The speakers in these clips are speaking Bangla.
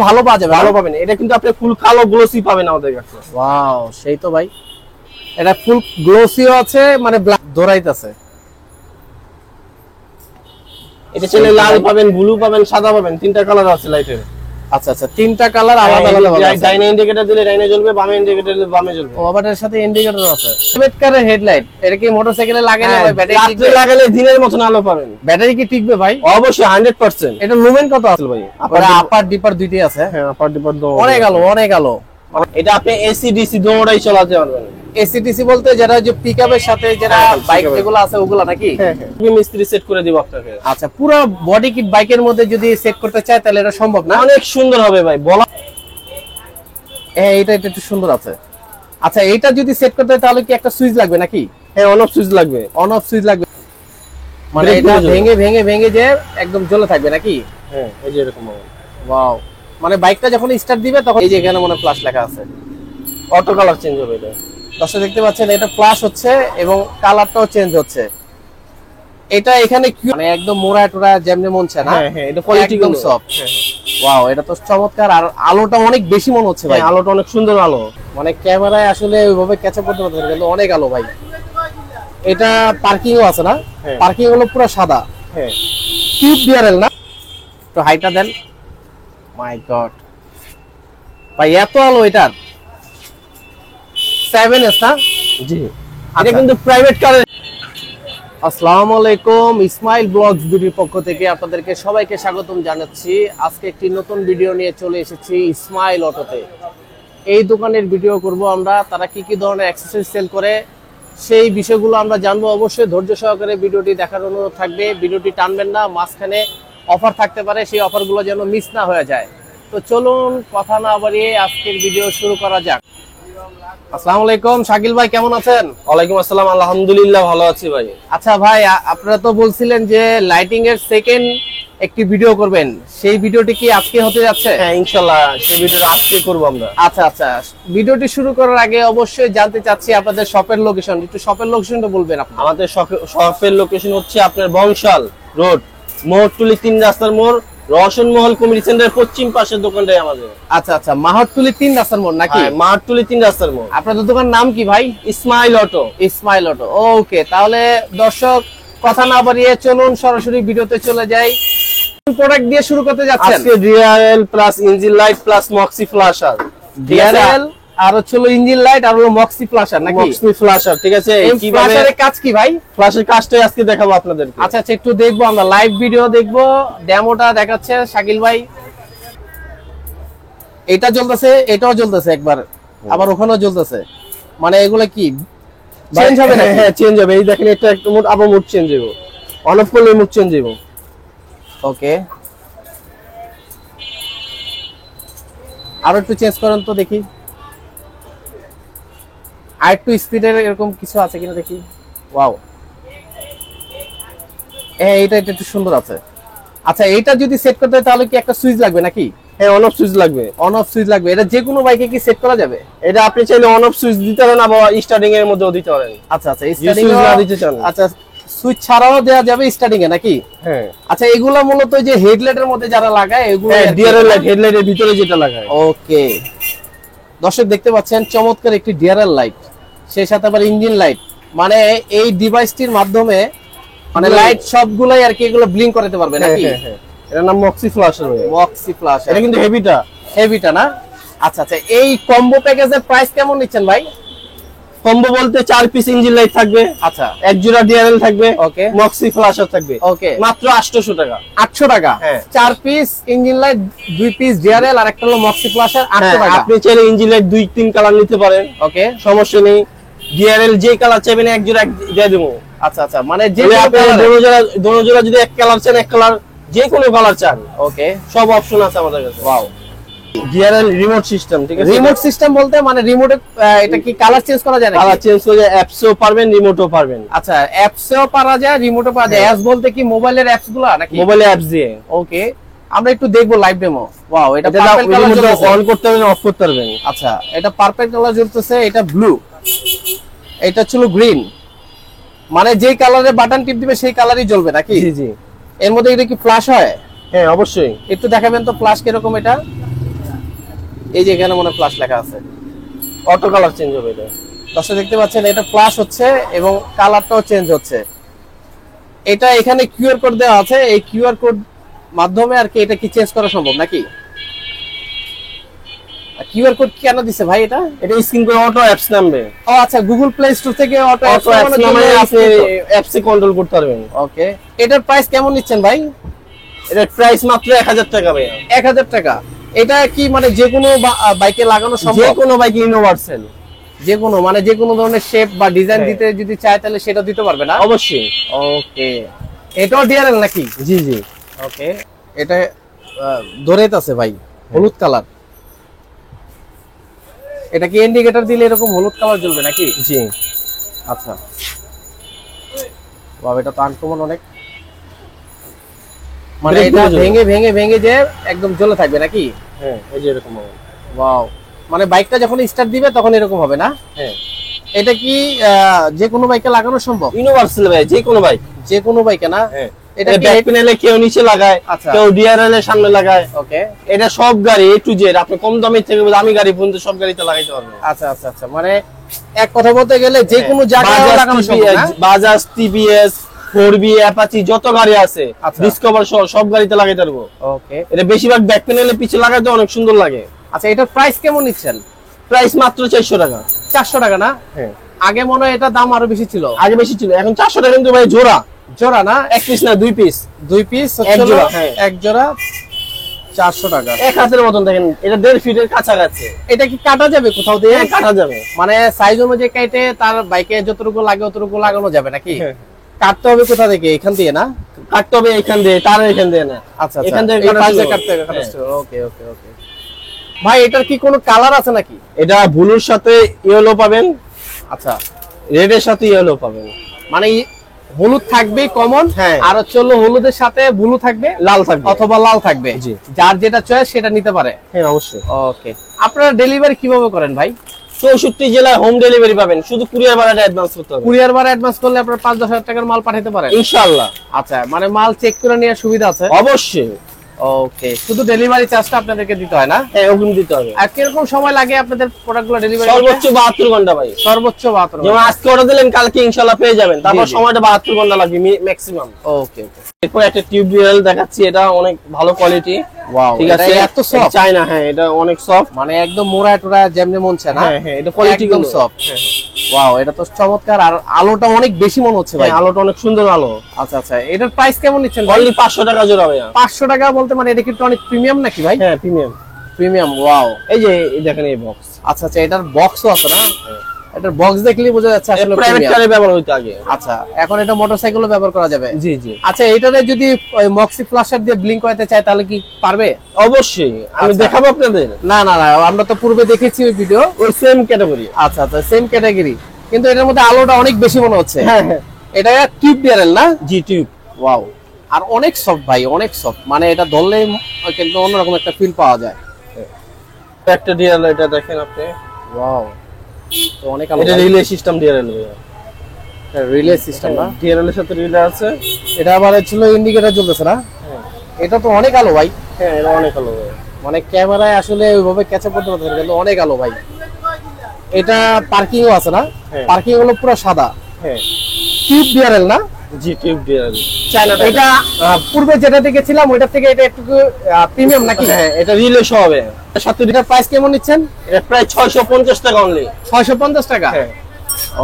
ভালো পাওয়া যাবে, ভালো পাবেন। এটা কিন্তু আপনি ফুল কালো গ্লোসি পাবেন আমাদের কাছে। ওয়াও, সেই তো ভাই, এটা ফুল গ্লোসিও আছে, মানে ব্ল্যাক দোরাইতেছে। এটা চলে লাল পাবেন, ব্লু পাবেন, সাদা পাবেন, তিনটা কালার আছে লাইটের। আচ্ছা আচ্ছা, তিনটা কালার আলাদা আলাদা আছে। ডাইনে ইন্ডিকেটর দিলে ডাইনে জ্বলবে, বামে ইন্ডিকেটর দিলে বামে জ্বলবে। ও, আবার এর সাথে ইন্ডিকেটর আছে। চমৎকারের হেডলাইট, এটা কি মোটরসাইকেলে লাগে না ভাই? ব্যাটারি রাতে লাগালে দিনের মতন আলো পাবেন। ব্যাটারি কি টিকবে ভাই? অবশ্যই 100%। এটা লুমেন কত আছে ভাই আপার ডিপার দুইটাই আছে। হ্যাঁ, আপার ডিপার দো অনেক আলো, অনেক আলো। এটা আপনি এসি ডিসি দুটোই চালাতে পারবেন। এসিটিসি বলতে যারা যে পিকআপের সাথে যারা বাইক যেগুলো আছে ওগুলা নাকি? হ্যাঁ হ্যাঁ, আমি মিস্ত্রি সেট করে দিব আপনাকে। আচ্ছা, পুরো বডি কিট বাইকের মধ্যে যদি সেট করতে চায় তাহলে এটা সম্ভব না? অনেক সুন্দর হবে ভাই, বলা। হ্যাঁ, এটা একটু সুন্দর আছে। আচ্ছা, এইটা যদি সেট করতে হয় তাহলে কি একটা সুইচ লাগবে নাকি? হ্যাঁ, অন অফ সুইচ লাগবে। অন অফ সুইচ লাগবে, মানে এটা ভেঙে ভেঙে ভেঙে যে একদম জ্বলে থাকবে নাকি? হ্যাঁ, এই যে এরকম হবে। ওয়াও, মানে বাইকটা যখন স্টার্ট দিবে তখন এই যে এখানে মনে ফ্ল্যাশ লেখা আছে, অটো কালার চেঞ্জ হবে এটা। দর্শক দেখতে পাচ্ছেন এটা ফ্ল্যাশ হচ্ছে এবং কালারটাও চেঞ্জ হচ্ছে। এটা এখানে কি মানে একদম মোড়া টোড়া যেমনি মন চায় না? হ্যাঁ হ্যাঁ, এটা কোয়ালিটি একদম সফট। ওয়াও, এটা তো চমৎকার। আর আলোটা অনেক বেশি মনে হচ্ছে ভাই। আলোটা অনেক সুন্দর আলো, মানে ক্যামেরায় আসলে ওইভাবে ক্যাচ আপ করতে পারতেন, কিন্তু অনেক আলো ভাই। এটা পার্কিংও আছে না? পার্কিং হলো পুরো সাদা। হ্যাঁ, কিউব ডিআরএল না? তো হাইটটা দেন। মাই গড ভাই, এত আলো এটার। 7S না? জি। এটা কিন্তু প্রাইভেট কার। আসসালামু আলাইকুম, ইসমাইল ব্লগস ভিডিওর পক্ষ থেকে আপনাদেরকে সবাইকে স্বাগতম জানাচ্ছি। আজকে একটি নতুন ভিডিও নিয়ে চলে এসেছি ইসমাইল অটোতে। এই দোকানের ভিডিও করব আমরা, তারা কি কি ধরনের অ্যাক্সেসরিজ সেল করে সেই বিষয়গুলো আমরা জানবো। অবশ্যই ধৈর্য সহকারে ভিডিওটি দেখার অনুরোধ থাকবে। ভিডিওটি টানবেন না, মাঝখানে অফার থাকতে পারে, সেই অফারগুলো যেন মিস না হয়ে যায়। তো চলুন কথা না বাড়িয়ে আজকের ভিডিও শুরু করা যাক। আসসালামু আলাইকুম, শাকিল ভাই কেমন আছেন? ওয়ালাইকুম আসসালাম, আলহামদুলিল্লাহ ভালো আছি ভাই। আচ্ছা ভাই, আপনারা তো বলছিলেন যে লাইটিং এর সেকেন্ড একটি ভিডিও করবেন, সেই ভিডিওটি কি আজকে হতে যাচ্ছে? হ্যাঁ, ইনশাআল্লাহ সেই ভিডিওটা আজকে করব আমরা। আচ্ছা আচ্ছা, ভিডিওটি শুরু করার আগে অবশ্যই জানতে চাচ্ছি আপনাদের শপের লোকেশন। একটু শপের লোকেশনটা বলবেন আপনি? আমাদের শপের লোকেশন হচ্ছে আপনার বংশাল রোড, মোহরটুলি 3 রাস্তার মোড়, রওশন মহল কমিউনিটি সেন্টারের পশ্চিম পাশের দোকানটাই আমাদের। আচ্ছা আচ্ছা, মাহরটুলি 3 রাস্তার মোড় নাকি? হ্যাঁ, মাহরটুলি 3 রাস্তার মোড়। আপনাদের দোকানের নাম কি ভাই? ইসমাইল অটো। ইসমাইল অটো, ওকে। তাহলে দর্শক কথা না বাড়িয়ে চলুন সরাসরি ভিডিওতে চলে যাই। প্রোডাক্ট দিয়ে শুরু করতে যাচ্ছেন? আজকে DRL plus engine light plus Moxi flasher. DRL আর হচ্ছে ইঞ্জিন লাইট আর হলো মক্সি ফ্ল্যাশার নাকি? মক্সি ফ্ল্যাশার, ঠিক আছে। এই ফ্ল্যাশারের কাজ কি ভাই? ফ্ল্যাশের কাজটাই আজকে দেখাবো আপনাদেরকে। আচ্ছা আচ্ছা, একটু দেখবো আমরা, লাইভ ভিডিও দেখবো। ডেমোটা দেখাচ্ছে শাকিল ভাই। এটা জ্বলতেছে, এটাও জ্বলতেছে একবার, আবার ওখানেও জ্বলতেছে। মানে এগুলা কি চেঞ্জ হবে না? হ্যাঁ, চেঞ্জ হবে। এই দেখেন, এটা একটা মোড, আবার মোড চেঞ্জ হবে, অন অফ করলে মোড চেঞ্জ হবে। ওকে, আরো একটু চেঞ্জ করেন তো দেখি, আর একটু স্পিডের এরকম কিছু আছে কিনা দেখি। ওয়াও, হ্যাঁ, এটা একটু সুন্দর আছে। আচ্ছা, এইটা যদি সেট করতে হয় তাহলে কি একটা সুইচ লাগবে নাকি? হ্যাঁ, অন অফ সুইচ লাগবে। অন অফ সুইচ লাগবে। এটা যে কোনো বাইকে কি সেট করা যাবে? এটা আপনি চাইলে অন অফ সুইচ দিতে পারেন, আবার স্টার্টিং এর মধ্যেও দিতে পারেন। আচ্ছা আচ্ছা, স্টার্টিং না দিতে চান? আচ্ছা, সুইচ ছাড়াও দেওয়া যাবে স্টার্টিং এ নাকি? হ্যাঁ। আচ্ছা, এগুলা মূলত যে হেডলাইটের মধ্যে যারা লাগায় এগুলো ডিআরএল লাইট, হেডলাইটের ভিতরে যেটা লাগায়। ওকে, দর্শক দেখতে পাচ্ছেন চমৎকার একটি ডিআরএল লাইট, সেই সাথে আবার ইঞ্জিন লাইট। মানে এই ডিভাইসটির মাধ্যমে মানে লাইট সবগুলাই আর কি এগুলো ব্লিঙ্ক করতে পারবে নাকি? হ্যাঁ হ্যাঁ, এটার নাম মক্সি ফ্ল্যাশার। মক্সি ফ্ল্যাশ, এটা কিন্তু হেভিটা। হেভিটা না? আচ্ছা আচ্ছা, এই কম্বো প্যাকেজের প্রাইস কেমন নিচ্ছেন ভাই? কম্বো বলতে 4 পিস ইঞ্জিন লাইট থাকবে, আচ্ছা, এক জোড়া ডিআরএল থাকবে, ওকে, মক্সি ফ্ল্যাশার থাকবে, ওকে, মাত্র 800 টাকা। 800 টাকা? হ্যাঁ, 4 piece engine light, 2 piece DRL আর একটা হলো মক্সি ফ্ল্যাশার, 800 টাকা। আপনি চাইলে ইঞ্জিন লাইট 2-3 কালার নিতে পারেন, ওকে, সমস্যা নেই। ডিআরএল যে কালার চাইবেন এক জোড়া দিয়ে দেবো। আচ্ছা আচ্ছা, মানে যে আপনি দোনো জোড়া যদি এক কালার চান, এক কালার, যে কোনো কালার চান, ওকে, সব অপশন আছে আমাদের কাছে। ওয়াও, ডিআরএল রিমোট সিস্টেম, ঠিক আছে। রিমোট সিস্টেম বলতে মানে রিমোটে এটা কি কালার চেঞ্জ করা যায় নাকি? কালার চেঞ্জ করে অ্যাপসও পারবেন, রিমোটও পারবেন। আচ্ছা, অ্যাপসেও পারা যায়, রিমোটও পারা যায়। অ্যাপস বলতে কি মোবাইলের অ্যাপস গুলো নাকি? মোবাইলে অ্যাপস দিয়ে। ওকে, আমরা একটু দেখবো লাইভ ডেমো। ওয়াও, এটা এটা পার্পল কালার জ্বলতেছে। অন করতে পারবেন, অফ করতে পারবেন। আচ্ছা, এটা পার্পল কালার জ্বলতেছে, এটা ব্লু, এটা ছিল গ্রিন। মানে যেই কালারে বাটন টিপ দিবে সেই কালারই জ্বলবে নাকি? জি জি। এর মধ্যে এটা কি ফ্ল্যাশ হয়? হ্যাঁ, অবশ্যই। একটু দেখাবেন তো ফ্ল্যাশ কিরকম এটা? এই যে এখানে মনে ফ্ল্যাশ লেখা আছে, অটো কালার চেঞ্জ হবে এটা। দর্শক দেখতে পাচ্ছেন এটা ফ্ল্যাশ হচ্ছে এবং কালারটাও চেঞ্জ হচ্ছে। এটা এখানে কিউআর কোড দেওয়া আছে, এই কিউআর কোড মাধ্যমে আর কি এটা কি চেঞ্জ করা সম্ভব নাকি? কিউআর কোড কেন দিছে ভাই? এটা স্ক্রিন করে অটো অ্যাপস নামবে। ও আচ্ছা, গুগল প্লে স্টোর থেকে অটো অটো অ্যাপস নামে আপনি অ্যাপসে কন্ট্রোল করতে পারবেন। ওকে, এটার প্রাইস কেমন নিচ্ছেন ভাই? এটার প্রাইস মাত্র 1000 টাকা ভাই। 1000 টাকা। এটা কি মানে যে কোনো বাইকে লাগানো সম্ভব? যে কোনো বাইক ইউনিভার্সাল, যে কোনো মানে যে কোনো ধরনের শেপ বা ডিজাইন দিতে যদি চায় তাহলে সেটা দিতে পারবে না? অবশ্যই। ওকে, এটাও ডিআরএল নাকি? জি জি। ওকে, এটা দরেত আছে ভাই, হলুদ কালার। এটা কি ইন্ডিকেটর দিলে এরকম হলুদ কালার জ্বলবে নাকি? জি। আচ্ছা, বাবা এটা তো আনকমন অনেক। মানে এটা ভেঙে ভেঙে ভেঙে যে একদম জ্বলে থাকবে নাকি? হ্যাঁ, এই যে এরকম হবে। ওয়াও, মানে বাইকটা যখন স্টার্ট দিবে তখন এরকম হবে না? হ্যাঁ। এটা কি যে কোনো বাইকে লাগানো সম্ভব? ইউনিভার্সাল ভাই, যে কোনো বাইক। যে কোনো বাইকে না? হ্যাঁ। এটা ব্যাক প্যানেলে কেউ নিচে লাগায়, আচ্ছা, কেউ ডিআরএল এর সামনে লাগায়। ওকে, এটা সব গাড়ি এ টু জেড আপনি কম দামি থেকে দামি গাড়ি পর্যন্ত সব গাড়িতে লাগাইতে পারবেন। আচ্ছা আচ্ছা আচ্ছা, মানে এক কথা বলতে গেলে যে কোনো জায়গায় লাগানো সম্ভব না? বাজাজ, টিভিএস, 4B, অ্যাপাচি যত গাড়ি আছে, ডিসকভার সহ সব গাড়িতে লাগাইতে পারবো। ওকে, এটা বেশিরভাগ ব্যাক প্যানেলে পিছে লাগাইতে অনেক সুন্দর লাগে। আচ্ছা, এটার প্রাইস কেমন নিচ্ছেন? প্রাইস মাত্র 400 টাকা। 400 টাকা না? হ্যাঁ। আগে মনে হয় এটা দাম আরো বেশি ছিল। আগে বেশি ছিল, এখন 400 টাকা কিন্তু ভাই জোড়া। জোড়া না? এক পিস না, দুই পিস। দুই পিস এক জোড়া। হ্যাঁ, এক জোড়া 400 টাকা। এক হাতের মতন দেখেন, এটা 1.5 ফিটের কাছাকাছি। এটা কি কাটা যাবে কোথাও দিয়ে? হ্যাঁ, কাটা যাবে। মানে সাইজ অনুযায়ী কেটে তার বাইকে যতটুকু লাগে অতটুকু লাগানো যাবে নাকি? হ্যাঁ। কাটতে হবে কোথা থেকে? এখান দিয়ে না? কাটতে হবে এখান দিয়ে, তার এখান দিয়ে না। আচ্ছা, এখান থেকে এই পাশে শুরু। কাটতে হবে। হ্যাঁ। ওকে ওকে ওকে। ভাই এটার কি কোনো কালার আছে নাকি? এটা ব্লুর সাথে ইয়েলো পাবেন, আচ্ছা, রেডের সাথে ইয়েলো পাবেন। মানে হলুদ থাকবে কমন, হ্যাঁ, আর হচ্ছে হলুদের সাথে ব্লু থাকবে, লাল থাকবে অথবা লাল থাকবে। জি। যার যেটা চয়েস সেটা নিতে পারে। হ্যাঁ, অবশ্যই। ওকে, আপনারা ডেলিভারি কিভাবে করেন ভাই? 64 জেলায় হোম ডেলিভারি পাবেন, শুধু কুরিয়ার ভাড়াটা অ্যাডভান্স করতে হবে। কুরিয়ার ভাড়া অ্যাডভান্স করলে আপনারা 5-10 হাজার টাকার মাল পাঠাতে পারেন ইনশাআল্লাহ। আচ্ছা, মানে মাল চেক করে নেওয়ার সুবিধা আছে? অবশ্যই। ওকে, শুধু ডেলিভারি চার্জটা আপনাদেরকে দিতে হয় না? হ্যাঁ, অগ্রিম দিতে হবে। আর কিরকম সময় লাগে আপনাদের প্রোডাক্টগুলো ডেলিভারি? সর্বোচ্চ 72 ঘন্টা ভাই। সর্বোচ্চ 72 যেমন আজকে অর্ডার দিলেন, কালকে ইনশাআল্লাহ পেয়ে যাবেন। তারপর জি, জি। সময়টা 72 ঘন্টা লাগবে ম্যাক্সিমাম। ওকে ওকে। এরপর একটা টিউব ডিএল দেখাচ্ছি, এটা অনেক ভালো কোয়ালিটি। ওয়াও, ঠিক আছে, এত সফট চায়না। হ্যাঁ, এটা অনেক সফট, মানে একদম মোড়া টোড়া যেমনে মন চায় না? হ্যাঁ হ্যাঁ, এটা কোয়ালিটি একদম গুলো সফট। ওয়াও, এটা তো চমৎকার। আর আলোটা অনেক বেশি মনে হচ্ছে ভাই। আলোটা অনেক সুন্দর আলো। আচ্ছা আচ্ছা, এটার প্রাইস কেমন নিচ্ছেন ভাই? অনলি 500 টাকা জোড়া ভাইয়া। 500 টাকা বলতে মানে এটা কি অনেক প্রিমিয়াম নাকি ভাই? হ্যাঁ, প্রিমিয়াম। প্রিমিয়াম। ওয়াও, এই যে দেখেন এই বক্স। আচ্ছা আচ্ছা, এটার বক্সও আছে না? এটার বক্স দেখলেই বোঝা যাচ্ছে আসলে প্রাইভেট প্রিমিয়াম। কারে ব্যবহার হইতো আগে। আচ্ছা, এখন এটা মোটরসাইকেলও ব্যবহার করা যাবে? জি জি। আচ্ছা, এটারে যদি মক্সি ফ্ল্যাশার দিয়ে ব্লিঙ্ক করাতে চায় তাহলে কি পারবে? অবশ্যই, আমি আচ্ছা। দেখাবো আপনাদের। না না না, আমরা তো পূর্বে দেখেছি ওই ভিডিও। ওই সেম ক্যাটাগরি। আচ্ছা আচ্ছা, সেম ক্যাটাগরি, কিন্তু এটার মধ্যে আলোটা অনেক বেশি মনে হচ্ছে। হ্যাঁ হ্যাঁ, এটা টিউব ডিআরএল না? জি টিউব। ওয়াও, আর অনেক সফট ভাই, অনেক সফট। মানে এটা ধরলেই কিন্তু অন্যরকম একটা ফিল পাওয়া যায়। একটা ডিএল, এটা দেখেন আপনি। ওয়াও, তো অনেক আলো। এটা রিলে সিস্টেম ডিএল ভাইয়া। রিলে সিস্টেম না? ডিএল এর সাথে রিলে আছে। এটা আবার ছিল ইন্ডিকেটর জ্বলতেছে না? হ্যাঁ এটা তো অনেক আলো ভাই। হ্যাঁ, এটা অনেক আলো ভাইয়া। মানে ক্যামেরায় আসলে ওইভাবে ক্যাচ আপ করতে পারতেছে না, কিন্তু অনেক আলো ভাই। এটা পার্কিংও আছে না? হ্যাঁ। পার্কিং হলো পুরো সাদা। হ্যাঁ, টিউব ডিআরএল না? জি টিউব ডিএল। এটা পূর্বে যেটা দেখেছিলাম ওইটার থেকে এটা একটু প্রিমিয়াম নাকি? হ্যাঁ, এটা রিলে সহ হবে। সাথে এটার প্রাইস কেমন নিচ্ছেন? এটা প্রায় 650 টাকা অনলি। 650 টাকা? হ্যাঁ।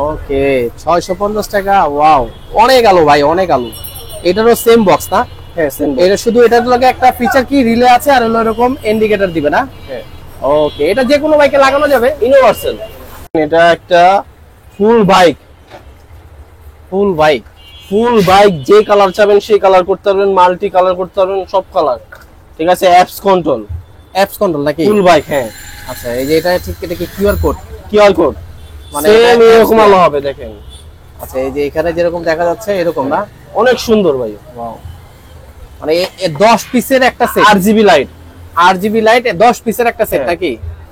ওকে, 650 টাকা। ওয়াও, অনেক আলো ভাই, অনেক আলো। এটারও সেম বক্স না? হ্যাঁ, সেম। এটা শুধু এটার লগে একটা ফিচার কি রিলে আছে আর হলো এরকম ইন্ডিকেটর দিবে না? হ্যাঁ। ওকে, এটা যে কোনো বাইকে লাগানো যাবে? ইউনিভার্সাল। এটা একটা ফুল বাইক। ফুল বাইক? ফুল বাইক যে কালার চাবেন সেই কালার করতে পারবেন, মাল্টি কালার করতে পারবেন, সব কালার। ঠিক আছে, অ্যাপস কন্ট্রোল। অ্যাপস কন্ট্রোল নাকি? ফুল বাইক। হ্যাঁ। আচ্ছা, এই যে এটা ঠিক, এটা কি কিউআর কোড? কিউআর কোড মানে সেম এরকম আলো হবে দেখেন। আচ্ছা, এই যে এখানে যেরকম দেখা যাচ্ছে এরকম না? অনেক সুন্দর ভাই। ওয়াও, মানে 10 পিসের একটা set? RGB light. RGB light 10 পিসের একটা সেট হ্যাঁ। নাকি?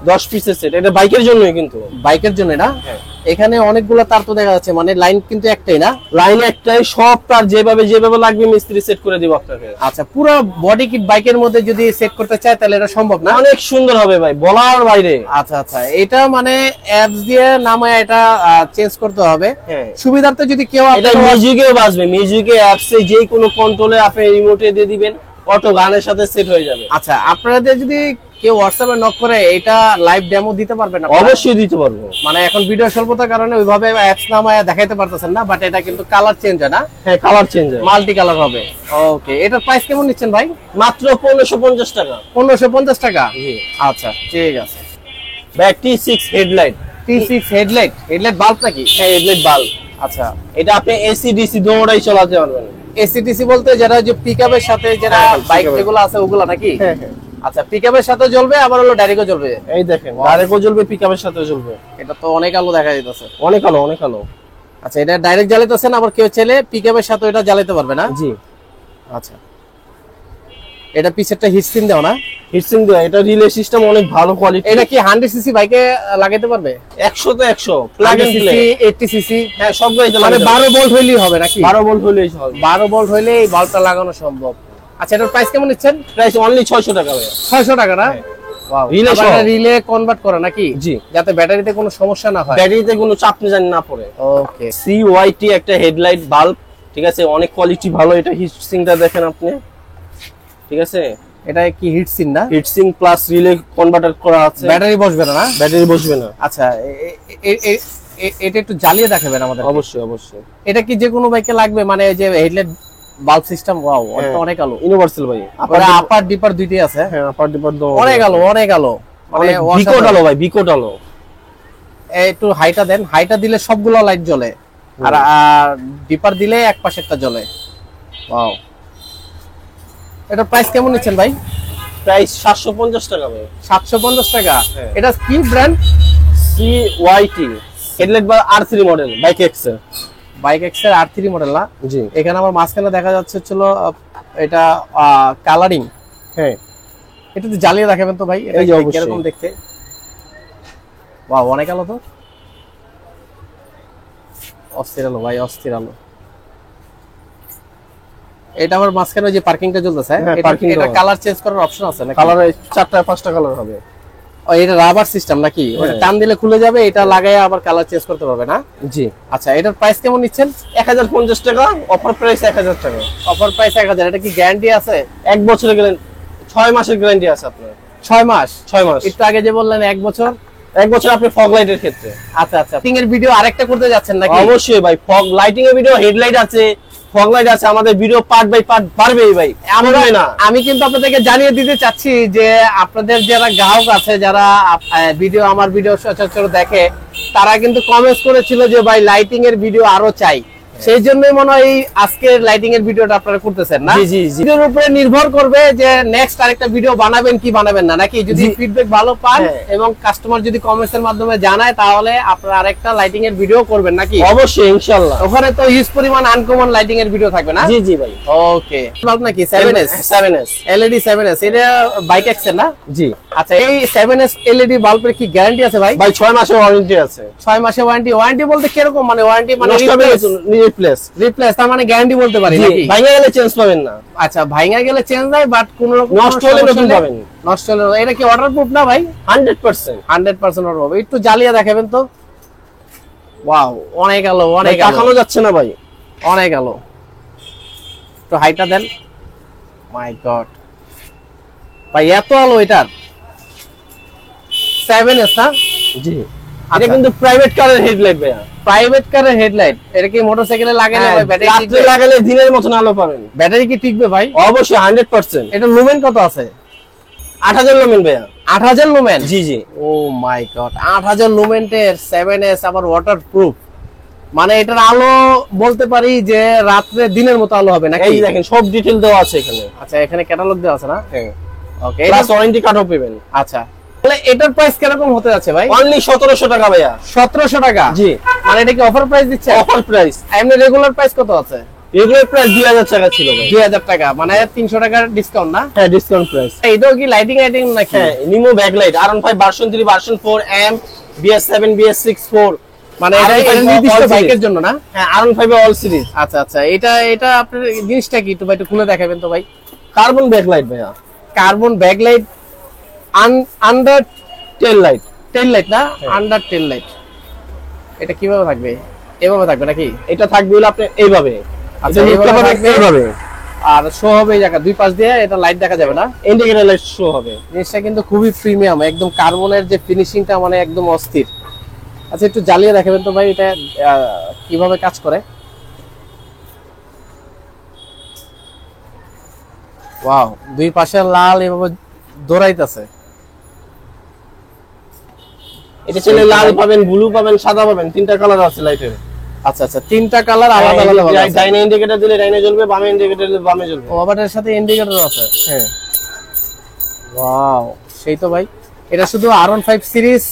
10 পিসের সেট। এটা বাইকের জন্যই কিন্তু। বাইকের জন্য না? হ্যাঁ। এখানে অনেকগুলো তার তো দেখা যাচ্ছে, মানে লাইন কিন্তু একটাই না? লাইন একটাই, সব তার যেভাবে যেভাবে লাগবে মিস্ত্রি সেট করে দিব আপনাকে। আচ্ছা, পুরো বডি কিট বাইকের মধ্যে যদি সেট করতে চায় তাহলে এটা সম্ভব না? অনেক সুন্দর হবে ভাই, বলার বাইরে। আচ্ছা আচ্ছা, এটা মানে অ্যাপস দিয়ে নামায় এটা চেঞ্জ করতে হবে। হ্যাঁ, সুবিধার্থে যদি কেউ এটা মিউজিকেও বাজবে, মিউজিকে অ্যাপসে যে কোনো কন্ট্রোলে আপনি রিমোটে দিয়ে দিবেন, অটো গানের সাথে সেট হয়ে যাবে। আচ্ছা, আপনাদের যদি কেউ হোয়াটসঅ্যাপে নক করে এটা লাইভ ডেমো দিতে পারবেন আপনারা? অবশ্যই দিতে পারবো। মানে এখন ভিডিও স্বল্পতার কারণে ওইভাবে অ্যাপস নামায় দেখাইতে পারতেছেন না, বাট এটা কিন্তু কালার চেঞ্জ হয় না? হ্যাঁ, কালার চেঞ্জ হয়, মাল্টি কালার হবে। ওকে, এটার প্রাইস কেমন নিচ্ছেন ভাই? মাত্র 1550 টাকা। 1550 টাকা? জি। আচ্ছা, ঠিক আছে। Back T6 headlight. T6 headlight, headlight bulb নাকি? হ্যাঁ, হেডলাইট বাল্ব। আচ্ছা, এটা আপনি এসি ডিসি দুটোটাই চালাতে পারবেন। এসিটিসি বলতে যারা যে পিকআপের সাথে যারা হ্যাঁ, বাইক pick-up যেগুলো আছে ওগুলা নাকি? হ্যাঁ হ্যাঁ, আচ্ছা, পিকআপের সাথে জ্বলবে আবার হলো ডাইরেক্টও জ্বলবে? এই দেখেন, ডাইরেক্টও জ্বলবে, পিকআপের সাথেও জ্বলবে। এটা তো অনেক আলো দেখা যাইতেছে। অনেক আলো, অনেক আলো। আচ্ছা, এটা ডাইরেক্ট জ্বালাইতেছেন, আবার কেউ চাইলে পিকআপের সাথে এটা জ্বালাতে পারবে না? জি। আচ্ছা, এটা পিছেরটা হিটসিন দাও না? হিটসিং দেওয়া, এটা রিলে সিস্টেম অনেক ভালো কোয়ালিটি। এটা কি 100 সিসি বাইকে লাগাইতে পারবে? 100 তো 100 প্লাগ এন্ড প্লে। 80 সিসি? হ্যাঁ, সব গাড়িতে মানে লাগাতে 12 ভোল্ট হইলেই হবে নাকি? 12 ভোল্ট হলেই হবে। 12 ভোল্ট হইলে এই বাল্বটা লাগানো সম্ভব। আচ্ছা, এটার প্রাইস কেমন নিচ্ছেন? প্রাইস অনলি 600 টাকা ভাই। 600 টাকা না? ওয়াও, রিলে সহ। রিলে কনভার্ট করে নাকি? জি। যাতে ব্যাটারিতে কোনো সমস্যা না হয়। ব্যাটারিতে কোনো চাপ জানি না পড়ে। ওকে, CYT একটা হেডলাইট বাল্ব, ঠিক আছে, অনেক কোয়ালিটি ভালো। এটা হিটসিংটা দেখেন আপনি, ঠিক আছে। এটা কি হিটসিন না? হিটসিং প্লাস রিলে কনভার্টার করা আছে। ব্যাটারি বসবে না? ব্যাটারি বসবে না। আচ্ছা, এটা একটু জ্বালিয়ে দেখাবেন আমাদের? অবশ্যই অবশ্যই। এটা কি যে কোনো বাইকে লাগবে, মানে যে হেডলাইট বাল্ব সিস্টেম? ওয়াও, এটা অনেক আলো। ইউনিভার্সাল ভাই, আপার ডিপার দুইটাই আছে? হ্যাঁ, আপার ডিপার দো অনেক আলো, অনেক আলো, মানে বিকট আলো ভাই, বিকট আলো। একটু হাইটা দেন, হাইটা দিলে সবগুলো লাইট জ্বলে, আর ডিপার দিলে এক পাশেরটা জ্বলে। ওয়াও, এটা প্রাইস কেমন নিচ্ছেন ভাই? প্রাইস 750 টাকা ভাই। 750 টাকা? হ্যাঁ। এটা কি ব্র্যান্ড? CYT হেডলাইট বা R3 model, bike Excel. Bike এক্সের R3 মডেল না? জি। এখানে আমার মাঝখানে দেখা যাচ্ছে ছিল এটা কালারিং। হ্যাঁ, এটা তো জ্বালিয়ে দেখাবেন তো ভাই, এটা এই যে অবশ্যই। কিরকম দেখতে? ওয়াও, অনেক আলো তো, অস্থির আলো ভাই, অস্থির আলো। এটা আমার মাঝখানে যে পার্কিংটা চলতেছে, হ্যাঁ, parking এটা টা। কালার চেঞ্জ করার অপশন আছে নাকি? কালার 4টা 5টা কালার হবে। ও, এটা রাবার সিস্টেম নাকি? ওটা হ্যাঁ। টান দিলে খুলে যাবে, এটা লাগায় আবার কালার চেঞ্জ করতে পারবে না? জি। আচ্ছা, এটার প্রাইস কেমন নিচ্ছেন? 1050 টাকা, অফার প্রাইস 1000 টাকা। Offer price 1000। এটা কি গ্যারান্টি আছে? 1 বছরের গ্যারান্টি, 6 মাসের গ্যারান্টি আছে আপনার। 6 মাস? 6 মাস। একটু আগে যে বললেন 1 বছর। 1 বছর আপনি ফগ লাইটের ক্ষেত্রে। আচ্ছা আচ্ছা, লাইটিং এর ভিডিও আরেকটা করতে যাচ্ছেন নাকি? অবশ্যই ভাই, ফগ লাইটিং এর ভিডিও, হেডলাইট আছে, ফগ লাইট আছে, আমাদের ভিডিও পার্ট বাই পার্ট বাড়বেই ভাই, আমরা না। আমি কিন্তু আপনাদেরকে জানিয়ে দিতে চাচ্ছি যে আপনাদের যারা গ্রাহক আছে, যারা ভিডিও আমার ভিডিও সচরাচর দেখে, তারা কিন্তু কমেন্টস করেছিল যে ভাই লাইটিং এর ভিডিও আরো চাই। সেই জন্যই মনে হয় আজকের লাইটিং এর ভিডিওটা আপনারা করতেছেন না? জি জি জি। ভিডিওর উপরে নির্ভর করবে যে নেক্সট আরেকটা ভিডিও বানাবেন কি বানাবেন না, নাকি? যদি ফিডব্যাক ভালো পান এবং কাস্টমার যদি কমেন্টস এর মাধ্যমে জানায়, তাহলে আপনারা আরেকটা লাইটিং এর ভিডিও করবেন নাকি? অবশ্যই, ইনশাআল্লাহ। ওখানে তো হিউজ পরিমাণ আনকমন লাইটিং এর ভিডিও থাকবে না? জি জি ভাই। ওকে, বাল্ব নাকি 7S? 7S LED 7S, এটা বাইক এক্সের না? জি। আচ্ছা, এই 7S LED বাল্বের কি গ্যারান্টি আছে ভাই? ভাই 6 মাসের ওয়ারেন্টি আছে। 6 মাসের ওয়ারেন্টি? ওয়ারেন্টি বলতে কিরকম, মানে ওয়ারেন্টি মানে রিপ্লেস, রিপ্লেস, তার মানে গ্যারান্টি বলতে পারি নাকি? ভাঙা গেলে চেঞ্জ পাবেন না। আচ্ছা, ভাঙা গেলে চেঞ্জ হয়, বাট কোন রকম নষ্ট হলে নতুন পাবেন। নষ্ট হলে এটা কি ওয়াটারপ্রুফ না ভাই? 100%। 100% ওয়াটারপ্রুফ। একটু জ্বালিয়ে দেখাবেন তো। ওয়াও, অনেক আলো, অনেক আলো, দেখানো যাচ্ছে না ভাই, অনেক আলো। একটু হাইটা দেন। মাই গড ভাই, এত আলো এটার! 7S না? জি। এটা কিন্তু প্রাইভেট কারের হেডলাইট ভাইয়া। প্রাইভেট কারের হেডলাইট? এটা কি মোটরসাইকেলে লাগালে ভাই ব্যাটারি রাত্রে টিকবে? লাগালে দিনের মতন আলো পাবেন। ব্যাটারি কি টিকবে ভাই? অবশ্যই 100%। এটা লুমেন কত আছে? 8000 লুমেন ভাইয়া। 8000 লুমেন? জি জি। ও মাই গড, 8000 লুমেনের 7S, আবার ওয়াটারপ্রুফ। মানে এটার আলো বলতে পারি যে রাত্রে দিনের মতো আলো হবে নাকি? এই দেখেন, সব ডিটেইল দেওয়া আছে এখানে। আচ্ছা, এখানে ক্যাটালগ দেওয়া আছে না? হ্যাঁ। ওকে, প্লাস ওয়ারেন্টি কার্ডও পাবেন। আচ্ছা, তাহলে এটার প্রাইস কিরকম হতে যাচ্ছে ভাই? অনলি 1700 টাকা ভাইয়া। 1700 টাকা? জি। মানে এটা কি অফার প্রাইস দিচ্ছে? Offer price. এমনি রেগুলার প্রাইস কত আছে? রেগুলার প্রাইস 2000 টাকা ছিল ভাই। 2000 টাকা, মানে 300 টাকার ডিসকাউন্ট না? হ্যাঁ, ডিসকাউন্ট প্রাইস। এটাও কি লাইটিং আইটেম নাকি? হ্যাঁ, নিমো backlight, R15 version 3, version 4, M, BS7, BS6 4, মানে এটা নির্দিষ্ট বাইকের জন্য না? হ্যাঁ, R15 অল সিরিজ। আচ্ছা আচ্ছা, এটা আপনার জিনিসটা কি একটু ভাই একটু খুলে দেখাবেন তো ভাই। কার্বন ব্যাকলাইট ভাইয়া, কার্বন ব্যাকলাইট, আন্ডার টেল লাইট, টেল লাইট না, আন্ডার টেল লাইট। এটা কিভাবে থাকবে? এভাবে থাকবে নাকি? এটা থাকবে হলো আপনি এইভাবে। আচ্ছা, এটা এইভাবে থাকবে। এইভাবে আর শো হবে এই জায়গা দুই পাশ দিয়ে, এটা লাইট দেখা যাবে না, ইন্ডিকেটর লাইট শো হবে। জিনিসটা কিন্তু খুবই প্রিমিয়াম, একদম কার্বনের যে ফিনিশিংটা মানে একদম অস্থির। আচ্ছা, একটু জ্বালিয়ে দেখাবেন তো ভাই এটা কিভাবে কাজ করে। ওয়াও, দুই পাশে লাল এভাবে দৌড়াইতেছে। এটা চলে লাল পাবেন, ব্লু পাবেন, সাদা পাবেন, তিনটা কালার আছে লাইটের। আচ্ছা আচ্ছা, তিনটা কালার আলাদা আলাদা ভাবে আছে। ডাইনে ইন্ডিকেটর দিলে ডাইনে জ্বলবে, বামে ইন্ডিকেটর দিলে বামে জ্বলবে। ও, আবার এর সাথে ইন্ডিকেটর আছে। হ্যাঁ, ওয়াও, সেই তো ভাই। এটা শুধু R15 সিরিজ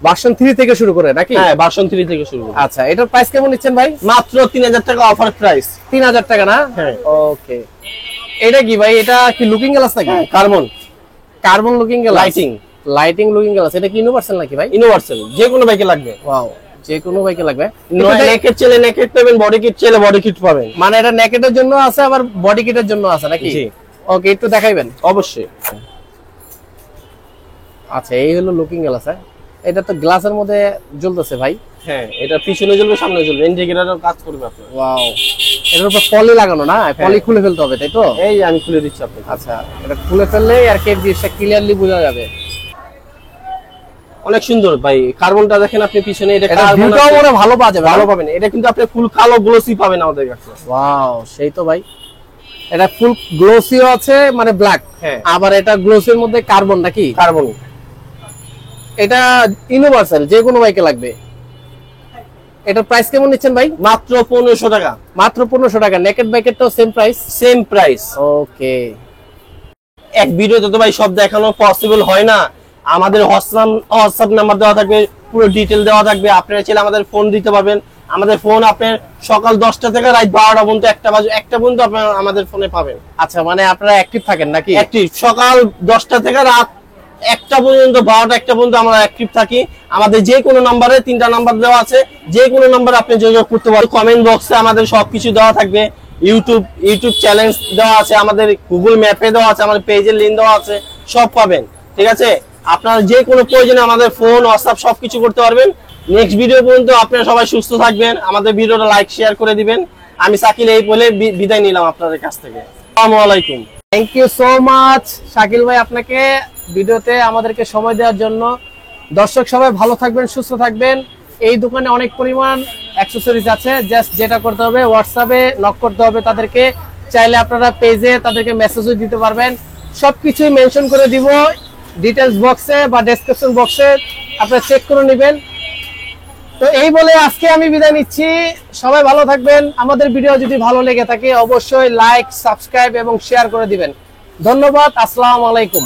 ভার্সন 3 থেকে শুরু করে নাকি? হ্যাঁ, ভার্সন 3 থেকে শুরু হবে। আচ্ছা, এটার প্রাইস কেমন নিচ্ছেন ভাই? মাত্র 3000 টাকা অফার প্রাইস। 3000 টাকা না? হ্যাঁ। ওকে, এটা কি ভাই? এটা কি লুকিং গ্লাস নাকি? Carbon, carbon looking glass, lighting, lighting looking glass. এটা কি ইউনিভার্সাল নাকি ভাই? ইউনিভার্সাল, যে কোনো বাইকে লাগবে। ওয়াও, যে কোনো বাইকে লাগবে। নেকেট চলে নেকেট পাবেন, বডি কিট চলে বডি কিট পাবেন। মানে এটা নেকেটের জন্য আছে, আবার বডি কিটের জন্য আছে নাকি? জি। ওকে, একটু দেখাইবেন। অবশ্যই। আচ্ছা, এই হলো লুকিং গ্লাস। এটা তো গ্লাসের মধ্যে জ্বলতেছে ভাই। হ্যাঁ, এটা পিছনে জ্বলবে, সামনে জ্বলবে, ইন্ডিকেটরও কাজ করবে আপনার। ওয়াও, এটার উপর পলি লাগানো না? পলি খুলে ফেলতে হবে তাই তো? এই আমি খুলে দিচ্ছি আপনাকে। আচ্ছা, এটা খুলে ফেললেই আর কি জিনিসটা ক্লিয়ারলি বোঝা যাবে। অনেক সুন্দর ভাই, কার্বনটা দেখেন আপনি পিছনে, এটা এটা কার্বন ভিউটাও মনে ভালো পাওয়া যাবে। ভালো পাবেন। এটা কিন্তু আপনি ফুল কালো গ্লোসি পাবেন আমাদের কাছে। ওয়াও, সেই তো ভাই। এটা ফুল গ্লোসিও আছে, মানে ব্ল্যাক। হ্যাঁ। আবার এটা গ্লোসির মধ্যে কার্বন নাকি? কার্বন। এটা ইউনিভার্সাল, যে কোনো বাইকে লাগবে। এটার প্রাইস কেমন নিচ্ছেন ভাই? মাত্র 1500 টাকা। মাত্র 1500 টাকা। নেকেট বাইকেরটাও same price? Same price. Okay. এক ভিডিওতে তো ভাই সব দেখানো পসিবল হয় না। আমাদের হোয়াটসঅ্যাপ নাম্বার দেওয়া থাকবে, পুরো ডিটেল দেওয়া থাকবে। আপনারা চাইলে আমাদের ফোন দিতে পারবেন। আমাদের ফোন আপনার সকাল 10টা থেকে রাত 12টা পর্যন্ত, 1টা পর্যন্ত আপনারা আমাদের ফোনে পাবেন। আচ্ছা, মানে আপনারা অ্যাক্টিভ থাকেন নাকি? অ্যাক্টিভ সকাল 10টা থেকে রাত 1টা পর্যন্ত, 12টা 1টা পর্যন্ত আমরা অ্যাক্টিভ থাকি। আমাদের যে কোনো নাম্বারে 3টা নাম্বার দেওয়া আছে, যে কোনো নাম্বারে আপনি যোগাযোগ করতে পারেন। কমেন্ট বক্সে আমাদের সবকিছু দেওয়া থাকবে। ইউটিউব চ্যানেল দেওয়া আছে, আমাদের গুগল ম্যাপে দেওয়া আছে, আমাদের পেজের লিংক দেওয়া আছে, সব পাবেন। ঠিক আছে, আপনারা যে কোনো প্রয়োজনে আমাদের ফোন, হোয়াটসঅ্যাপ সবকিছু করতে পারবেন। নেক্সট ভিডিও পর্যন্ত আপনারা সবাই সুস্থ থাকবেন। আমাদের ভিডিওটা লাইক শেয়ার করে দিবেন। আমি শাকিল এই বলে বিদায় নিলাম আপনাদের কাছ থেকে। আসসালামু আলাইকুম। Thank you so much Shakil ভাই, আপনাকে ভিডিওতে আমাদেরকে সময় দেওয়ার জন্য। দর্শক সবাই ভালো থাকবেন, সুস্থ থাকবেন। এই দোকানে অনেক পরিমাণ অ্যাকসেসরিজ আছে, জাস্ট যেটা করতে হবে হোয়াটসঅ্যাপে নক করতে হবে তাদেরকে। চাইলে আপনারা পেজে তাদেরকে মেসেজও দিতে পারবেন। সবকিছুই মেনশন করে দিব ডিটেলস বক্সে বা ডেসক্রিপশন বক্সে, আপনারা চেক করে নেবেন। তো এই বলে আজকে আমি বিদায় নিচ্ছি। সবাই ভালো থাকবেন। আমাদের ভিডিও যদি ভালো লেগে থাকে অবশ্যই লাইক, সাবস্ক্রাইব এবং শেয়ার করে দিবেন। ধন্যবাদ। আসসালামু আলাইকুম।